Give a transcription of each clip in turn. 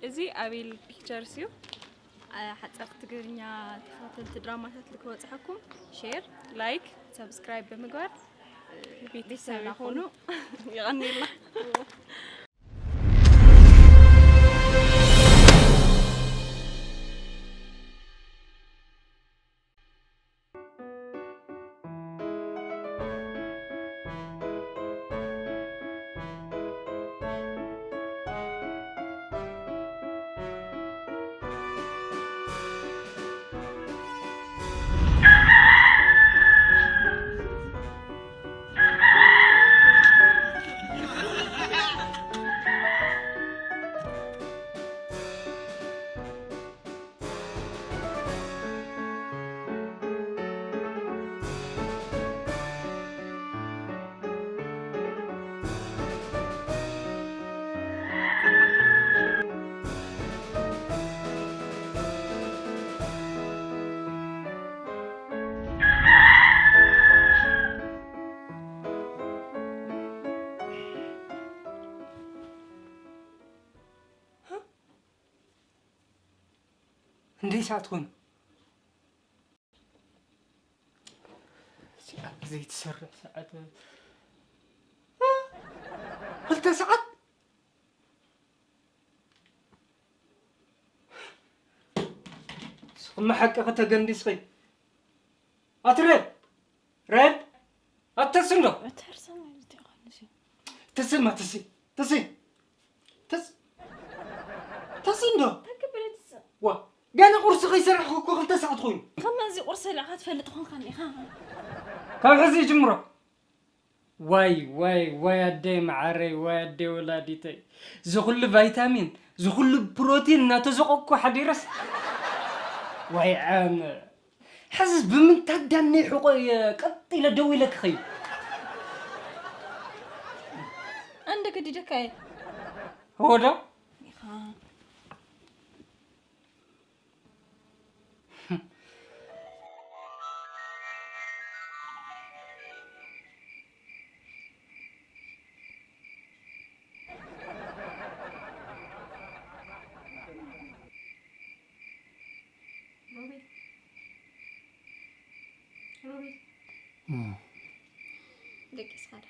إزي أبيل بيكتشرسيو حتى تقرنيا تفاتلت دراماتات لك وصحكم شير لايك سبسكرايب بمقار بيتسابي خونو يغني الله ليش عتكون؟ زي تسرع ساعات قلت ساعات ما حققتها قندي صغير أتريد ريد أتصل له تسمع تصل وا قال قرص غيسرح كو قلت ساعات خوين كم زي قرص لا تفلت خون خلي خا كم حزي جمره واي أدي معري واي أدي ولاديتي زغل فيتامين زغل بروتين ناتو زقوكو حديرس واي عام حزز بمن تدني حقوي قطي لدوي لك خي عندك دي دكاي هو ده روبي دكي صار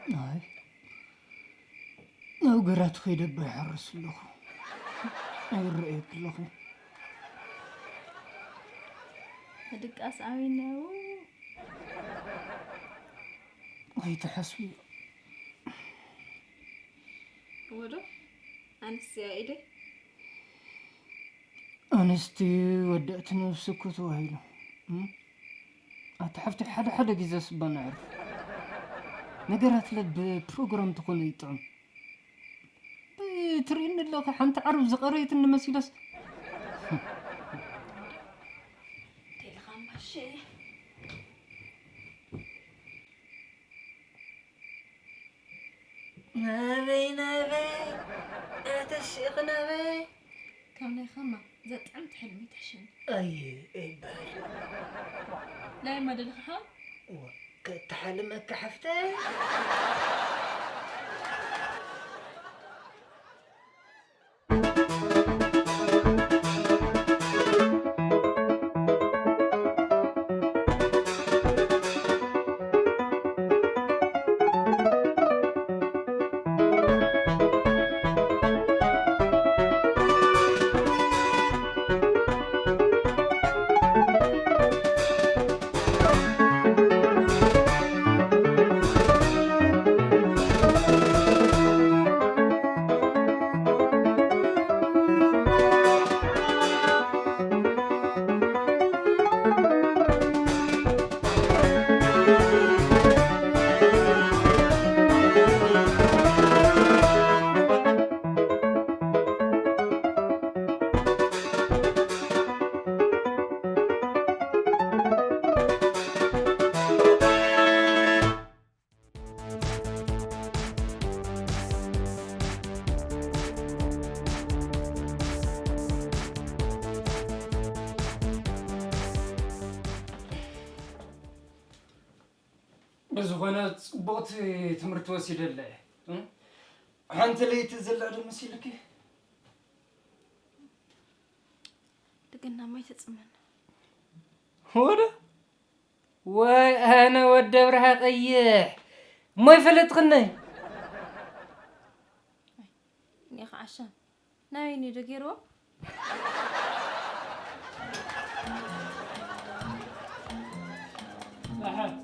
هاي لو قرأت خيدة بحرس له أي رأيك له هدك أسعينا هاي تحسبي ودو أنسي إيدي أنستي ودأت نفسك وتوهيله أتحفتي حدا جيزة سبان عرف نقرأت لك ببروغرام تكون يطعم ترين لك حنت عرف زقريت إن مسيلس تلخم بشي نبي أنت الشيخ نبي كم لي خمة زت عمت حلمي تحشم أي باي لا ما دلخها تحلمك حفتي بزغنا بوت تمرت وسيد الله أنت اللي تزل على مسيلك قلنا ما يتسمن ولا وانا ودبرها قيح ما يفلت قناي يا اخي عشان ناويني دقيرو لا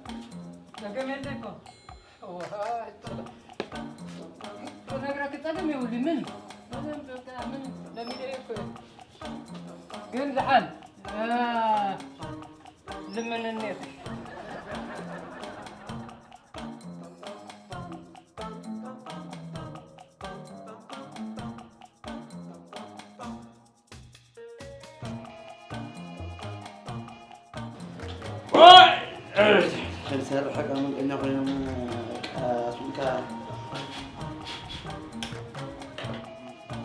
لكن عندكم أنا أقرأ كتابي يقولي من لم يكن قل لحال لمن النيف كان سهل حق من قلنا قلنا اسمك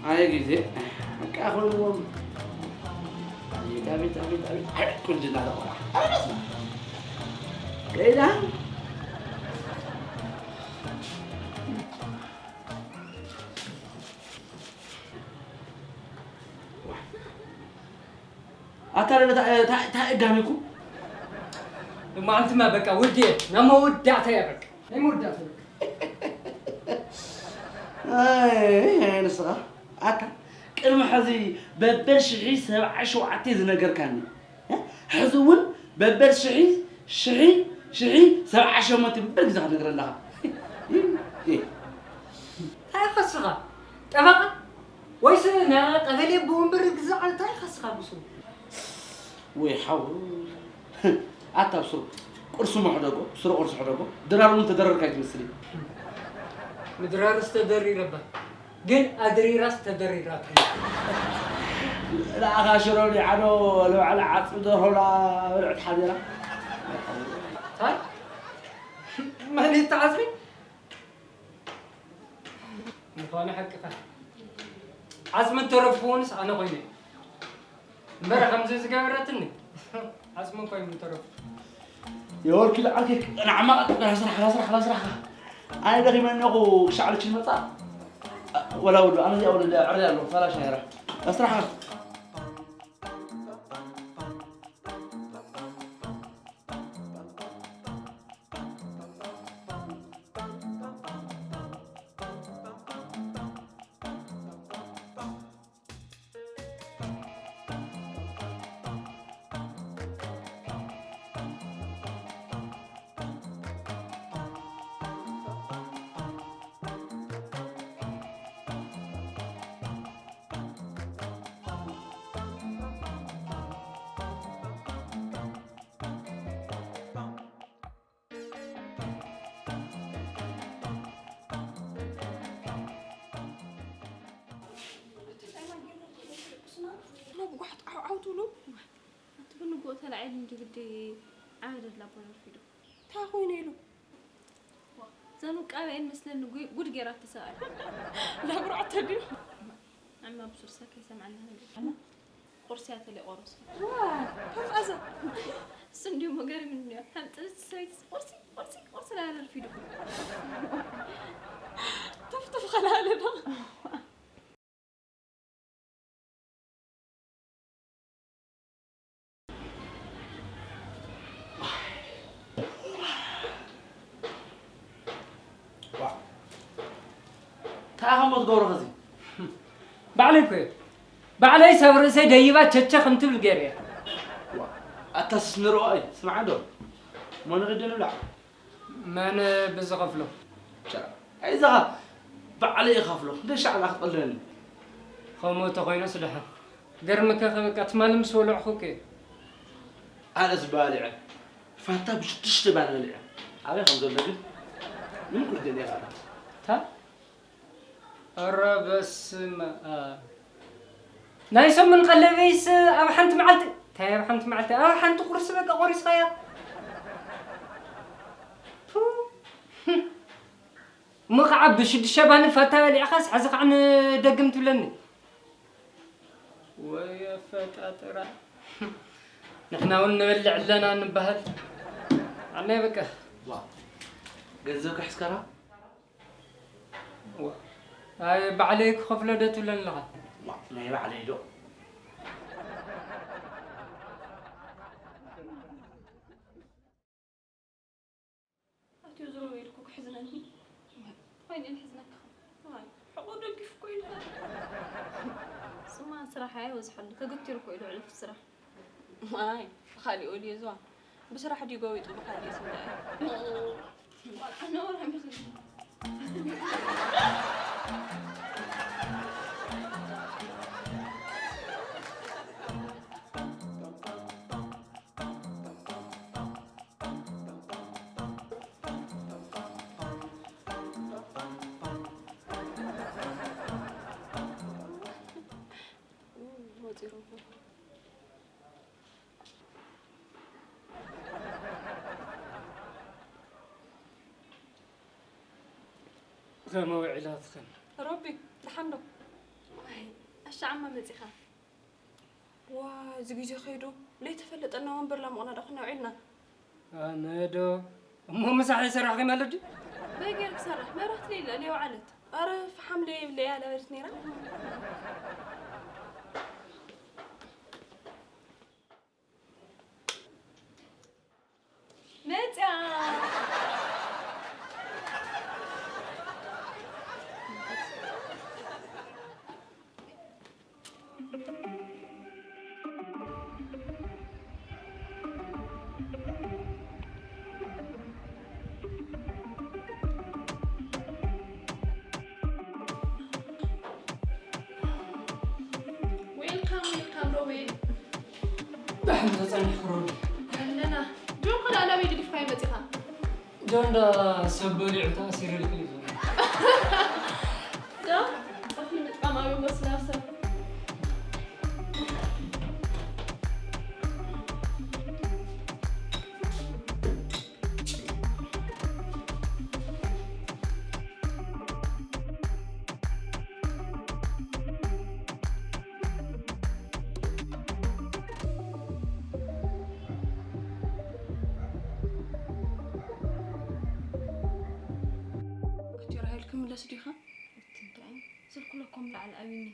هاي جزء كأخذ أبي كل جنا أنا أسمع كذا أتاري تا جاميكو ما أنت ما بقى ودي نما ودعت يا بك نما ودعت أي نسخة أتا كلمة حزي ببرش عيس عشو عتيز نجر كاني حزون ببرش عيس شعي سبع عشو ما تبرق زخ نجر لها إيه هاي خسرة تبقى ويسنا قبلي بوم برق زعل تاي خسرة بسوا ويحاول أتا بسرعة قرص محدقو بسرعة قرص محدقو درار وانت درار كايت مسلي مدرار استدري ربا قل أدري راس تدري راتي لا غاشروا لي عنو لو على عصر دور ولا ولعت حاضرة هاي ماني تعزمي مخانا حقك عزم الترفونس أنا قيني مرة خمسة سكابرتني عزم قيم الترف يا ولد كذا عليك أنا عمال خلاص راح أنا دغي من نقو شعلك المطار ولا ولا أنا دي أول عريان له فلا شيء راح أسرح واحد عاودوا انت بنقول ترى عيد بدي عادة لابون فيدو تاخوين له زانو قابين مثل قد غيرات تسائل لا برعت تدي عم بصير ساكي سمعنا انا قرصيات اللي قرص كيف ازا سنديو مغاري من هم تسوي قرصي لا الفيدو طف خلالنا تاهم تقول غزي بعلي سبر سيديبا تشخ انت بالجريه أتسنروا أي سمع دول ما نقدر نلعب من بزغفله إذا بعلي يخافله ليش على أخطلني خمو تقينا سلحة قرمك كتمال مسولع خوكي أنا زبالة فانت مش تشتبه لي على خمسة لكن من كل الدنيا هذا تا الربس ما نايس من قلبيس أو حنت معلت تا أو حنت معلت أو حنت قرص بك قرص خيا مقعب بشد شبان فتاة لي أخس حزق عن دقمت لني ويا فتاة ترى نحنا ونبلع لنا نبهل عنا بك واو جزاك حسكرة هاي بعليك خفلة دت ولا لا واو ما يبقى عليه دو حزنني وين الحزنك هاي حقودك كيف كويل سما صراحة عاوز حل كقلت له كويل على الصراحة هاي خالي يقول لي زوا بصراحة دي قوي طب خالي اسمه انا ولا عم كما وعلات خن ربي الحمد اش عم مزيخه وا زغيجي خيدو ليه تفلط انا وانبر لما دخلنا وعلنا مادو مو مسح يسرح كما لدي باقي سرح ما رحت لي ليه وعلت اعرف حملي اللي على ورثني متى ويلكم روبي بحمد تصني خروج لنا جون قل انا بيدي في خايمه تيها جون دا سبولي عتا سير الكليز ده اخي نتقام يوم بس نفسه ولا صديقة تنتعي سلكوا لكم على الأميني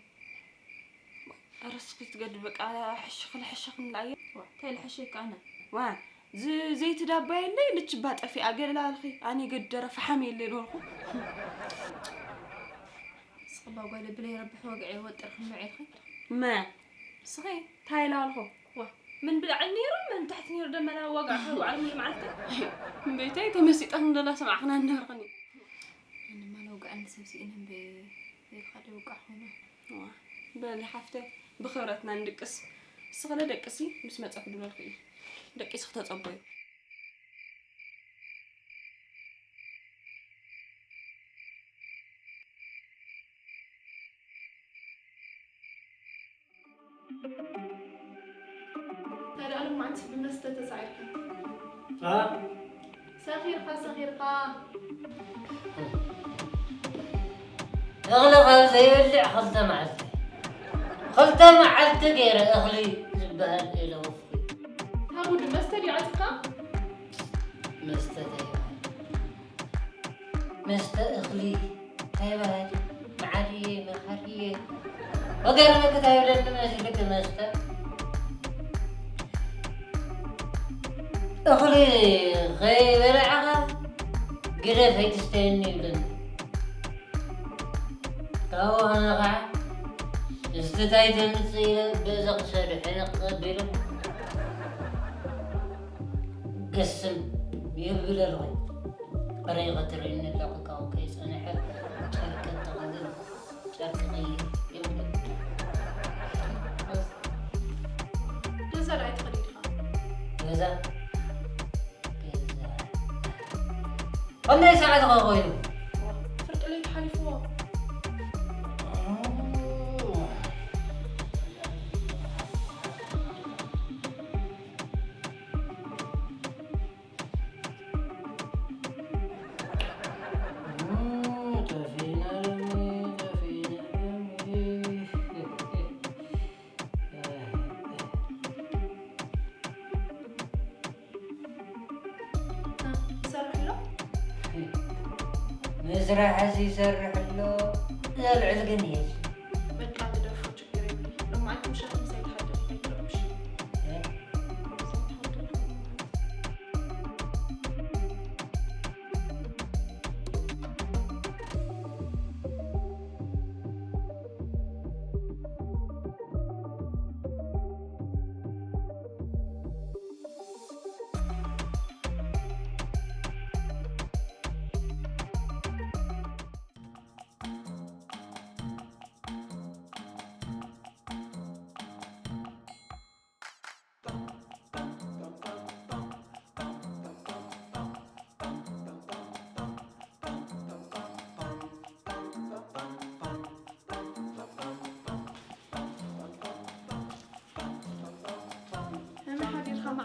أرسكت قد بك على حشخ من العين تاي الحشيك أنا وا زي تدابي اللي تشبات في أقل لا الخي أنا قدر فحمي اللي نوركم صبا وقال بلي ربح وقعي وترخ معي الخي ما صغير تاي لا الخو وا من بلع النير من تحت نير دم لا وقع حلو على من معلته بيتي تمسيت أنا لا سمعنا النهر غني أنا ما لو قعدنا سمسينهم بالخدي وقع هنا بالي حفتة بخبرتنا ندقس الصغلة دقسي بس ما تأخذون الخير دقيس خطأ أبوي هذا أنا ما عندي بالنسبة تسعيرها صغيرها اغلق زي اللي خلطة معلت غير اغلي زبال الى وفقي هاود مستر عتقة اغلي هاي معريه مخريه وغير ما كتايب لنا نازلك مستر اغلي غير العغا قرف هي تستني لنا كاو انا قاعد استتايت المسيرة بزق شرحين قبله قسم يبقى الغي طريقة ترين اللقا كاو كيس انا حب شركة تغدر شركة غير يبقى جزا رأيت قريبها جزا قلنا يساعد غاوينه فرق عليك حالي فوق مزرعة يسرح له لا العلقنيش بيطلع تدفع تقريبا لو ما عندكم شغل مساعد حد ما يقربش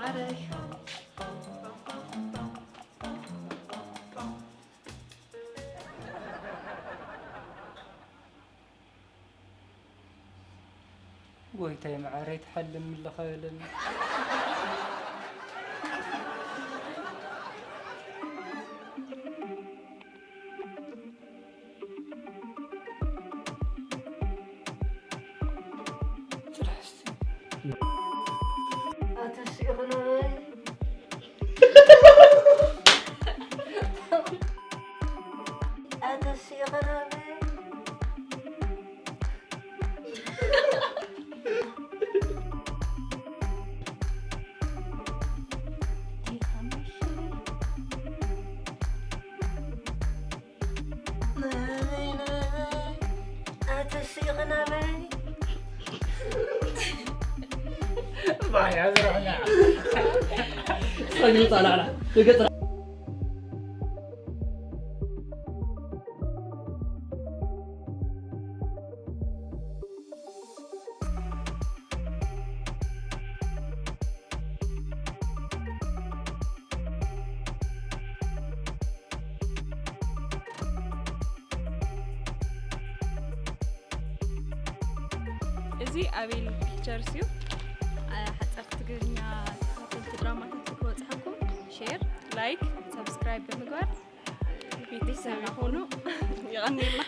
معري ويتي معري تحلم من الخيلن باي أزرعنا رجل طالع لقطر زي أبيل بيكتشرسيو حتى تقولنا دراما تكون شير لايك سبسكرايب بمقر بيتي سامي هونو يغني الله